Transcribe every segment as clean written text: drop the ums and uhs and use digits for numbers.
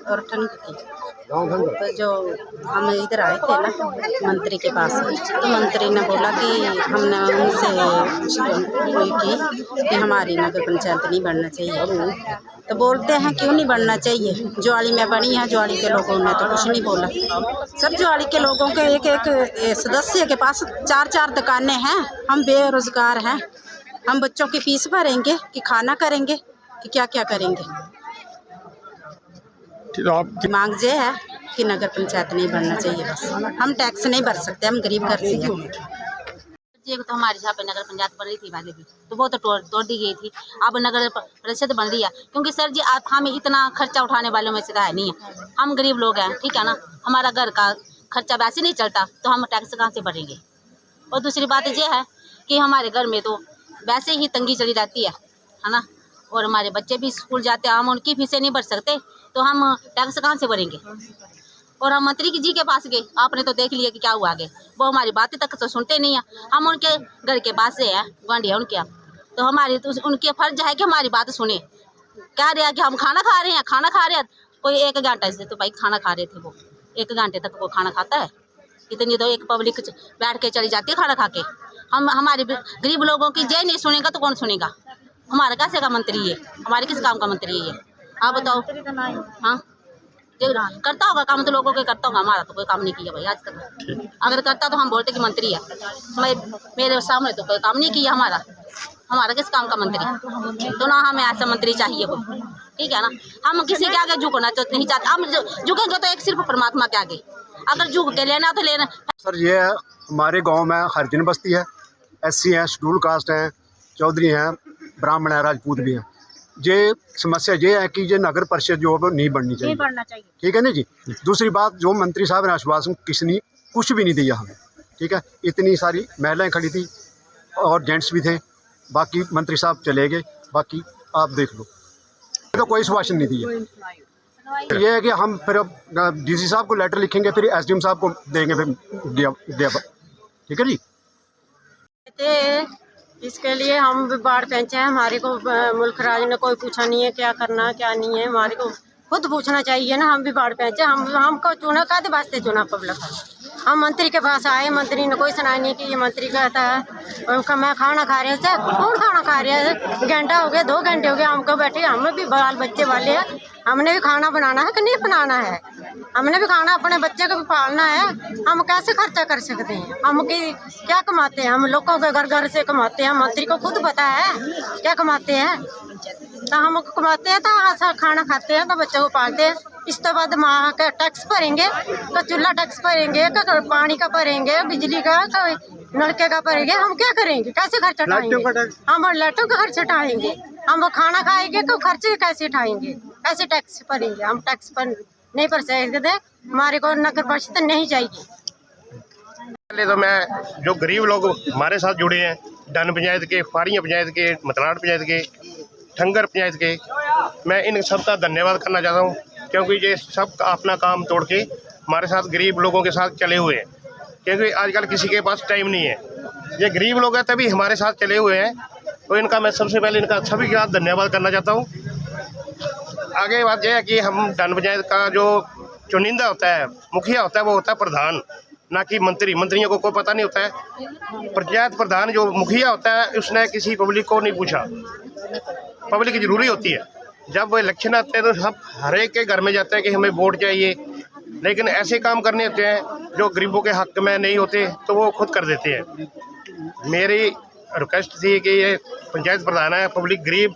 और ठंग की। तो जो हम इधर आए थे ना मंत्री के पास, तो मंत्री ने बोला कि हमने उनसे कोई की कि हमारी नगर पंचायत नहीं बनना चाहिए। तो बोलते हैं क्यों नहीं बनना चाहिए, ज्वाली में बनी है, ज्वाली के लोगों ने तो कुछ नहीं बोला। सब ज्वाली के लोगों के एक एक सदस्य के पास 4-4 दुकानें हैं। हम बेरोजगार हैं, हम बच्चों की फीस भरेंगे कि खाना करेंगे कि क्या क्या करेंगे। मांग ये है कि नगर पंचायत नहीं बनना चाहिए। बस हम टैक्स नहीं भर सकते, हम गरीब घर से हैं। ये तो हमारे यहाँ पे नगर पंचायत बन रही थी पहले भी, तो वो तो तोड़ दी गई थी। अब नगर परिषद बन रही है, क्योंकि सर जी आप हमें इतना खर्चा उठाने वालों में से है नहीं है। हम गरीब लोग हैं, ठीक है ना, हमारा घर का खर्चा वैसे नहीं चलता, तो हम टैक्स कहाँ से भरेंगे। और दूसरी बात ये है कि हमारे घर में तो वैसे ही तंगी चली रहती है ना, और हमारे बच्चे भी स्कूल जाते हैं, हम उनकी फीसें नहीं भर सकते, तो हम टैक्स कहाँ से भरेंगे। और हम मंत्री जी के पास गए, आपने तो देख लिया कि क्या हुआ आगे, वो हमारी बातें तक तो सुनते नहीं है। हम उनके घर के पास से हैं, गुआंढी है उनके, तो हमारी तो उनके फर्ज है कि हमारी बात सुने। कह रहे हैं कि हम खाना खा रहे हैं, खाना खा रहे हैं, कोई 1 घंटा से तो भाई खाना खा रहे थे, वो 1 घंटे तक वो खाना खाता है। इतनी तो एक पब्लिक बैठ के चली जाती है खाना खा के। हम हमारे गरीब लोगों की जय नहीं सुनेगा तो कौन सुनेगा। हमारा कैसे का मंत्री है, हमारे किस काम का मंत्री है ये, आप बताओ। हाँ करता होगा काम तो लोगों के करता होगा, हमारा तो कोई काम नहीं किया भाई आज तक। अगर करता तो हम बोलते कि मंत्री है, मेरे सामने तो कोई काम नहीं किया हमारा किस काम का मंत्री। तो ना हमें ऐसा मंत्री चाहिए वो, ठीक है ना। हम किसी के आगे झुकना नहीं चाहते, हम झुकेंगे तो एक सिर्फ परमात्मा के आगे, अगर झुक के लेना तो लेना। सर ये है हमारे गांव में हरिजन बस्ती है, SC हैं, शेड्यूल कास्ट हैं, चौधरी हैं, ब्राह्मण है, राजपूत भी हैं। ये समस्या ये है कि ये नगर परिषद जो है नहीं बननी चाहिए, ठीक है ना जी। दूसरी बात, जो मंत्री साहब ने आश्वासन किसने कुछ भी नहीं दिया हमें, ठीक है। इतनी सारी महिलाएं खड़ी थी और जेंट्स भी थे, बाकी मंत्री साहब चले गए, बाकी आप देख लो, तो कोई आश्वासन नहीं दिया। ये है कि हम फिर DC साहब को लेटर लिखेंगे, फिर SDM साहब को देंगे, फिर ठीक है जी। इसके लिए हम भी बाढ़ पहुँचे हैं, हमारे को मुल्क राज ने कोई पूछा नहीं है क्या करना क्या नहीं है, हमारे को खुद पूछना चाहिए ना। हम भी बाढ़ पहुँचे, हमको चुना कादे वास्ते चुना पब्लिक। हम मंत्री के पास आए, मंत्री ने कोई सुनाई नहीं की। ये मंत्री कहता है उनका मैं खाना खा रहे थे, कौन खाना खा रहे हैं, घंटा हो गया 2 घंटे हो गए हमको बैठे। हमें भी बाल बच्चे वाले हैं, हमने भी खाना बनाना है कि नहीं बनाना है, हमने भी खाना अपने बच्चे को भी पालना है। हम कैसे खर्चा कर सकते हैं, हम क्या कमाते हैं, हम लोगों के घर घर से कमाते हैं। मंत्री को खुद पता है क्या कमाते हैं, तो हम कमाते हैं तो खाना खाते हैं तो बच्चों को पालते हैं। इसके बाद माँ का टैक्स भरेंगे, तो चूल्हा टैक्स भरेंगे, तो पानी का भरेंगे, बिजली का, तो नलके का भरेंगे। हम क्या करेंगे, कैसे खर्च उठाएंगे, हम लाइटों का खर्च उठाएंगे। हम वो खाना खाएंगे तो खर्चे कैसे उठाएंगे, कैसे टैक्स भरेंगे। हम टैक्स पर नहीं भर सकते, हमारे को नगर परिषद नहीं चाहिए। पहले तो मैं जो गरीब लोग हमारे साथ जुड़े हैं, डन पंचायत के, फाड़ियाँ पंचायत के, मतलाड़ पंचायत के, ठंगर पंचायत के, मैं इन सब का धन्यवाद करना चाहता हूँ, क्योंकि ये सब अपना काम तोड़ के हमारे साथ गरीब लोगों के साथ चले हुए हैं। क्योंकि आजकल किसी के पास टाइम नहीं है, ये गरीब लोग हैं तभी हमारे साथ चले हुए हैं, तो इनका मैं सबसे पहले इनका सभी के साथ धन्यवाद करना चाहता हूँ। आगे बात यह है कि हम डन पंचायत का जो चुनिंदा होता है, मुखिया होता है, वो होता है प्रधान, ना कि मंत्री। मंत्रियों को कोई पता नहीं होता है। पंचायत प्रधान जो मुखिया होता है, उसने किसी पब्लिक को नहीं पूछा। पब्लिक की जरूरी होती है, जब वो इलेक्शन आते हैं तो सब हर एक के घर में जाते हैं कि हमें वोट चाहिए, लेकिन ऐसे काम करने होते हैं जो गरीबों के हक में नहीं होते, तो वो खुद कर देते हैं। मेरी रिक्वेस्ट थी कि ये पंचायत प्रधान है, पब्लिक गरीब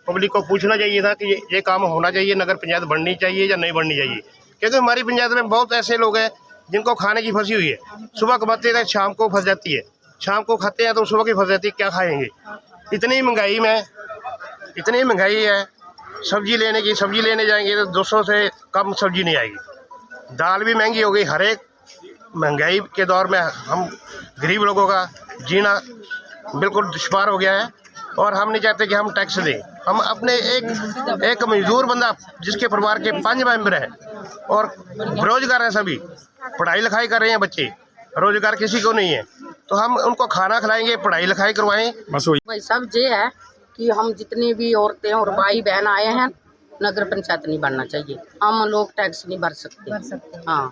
पब्लिक को पूछना चाहिए था कि ये काम होना चाहिए, नगर पंचायत बननी चाहिए या नहीं बननी चाहिए। क्योंकि हमारी पंचायत में बहुत ऐसे लोग हैं जिनको खाने की फंसी हुई है, सुबह कमाते हैं शाम को फंस जाती है, शाम को खाते हैं तो सुबह की फंस जाती है, क्या खाएंगे। इतनी महंगाई है, सब्जी लेने जाएंगे तो 200 से कम सब्जी नहीं आएगी। दाल भी महंगी हो गई। हर एक महंगाई के दौर में हम गरीब लोगों का जीना बिल्कुल दुश्वार हो गया है, और हम नहीं चाहते कि हम टैक्स दें। हम अपने एक मजदूर बंदा जिसके परिवार के 5 मेंबर हैं और बेरोजगार हैं, सभी पढ़ाई लिखाई कर रहे हैं बच्चे, रोजगार किसी को नहीं है, तो हम उनको खाना खिलाएंगे, पढ़ाई लिखाई करवाएं, बस वही। भाई सब ये है कि हम जितनी भी औरतें और भाई बहन आए हैं, नगर पंचायत नहीं बनना चाहिए। हम लोग टैक्स नहीं भर सकते। हाँ,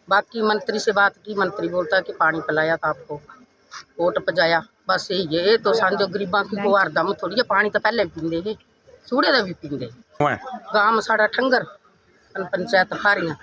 बाकी मंत्री से बात की, मंत्री बोलता है कि पानी पिलाया था आपको, वोट पजाया, बस यही है। ये तो समझो गरीबा की को हरदम थोड़ी है, पानी तो पहले भी पींदे है, सूड़े का भी पींदे। गांव साड़ा ठंगर, पंचायत फारियां।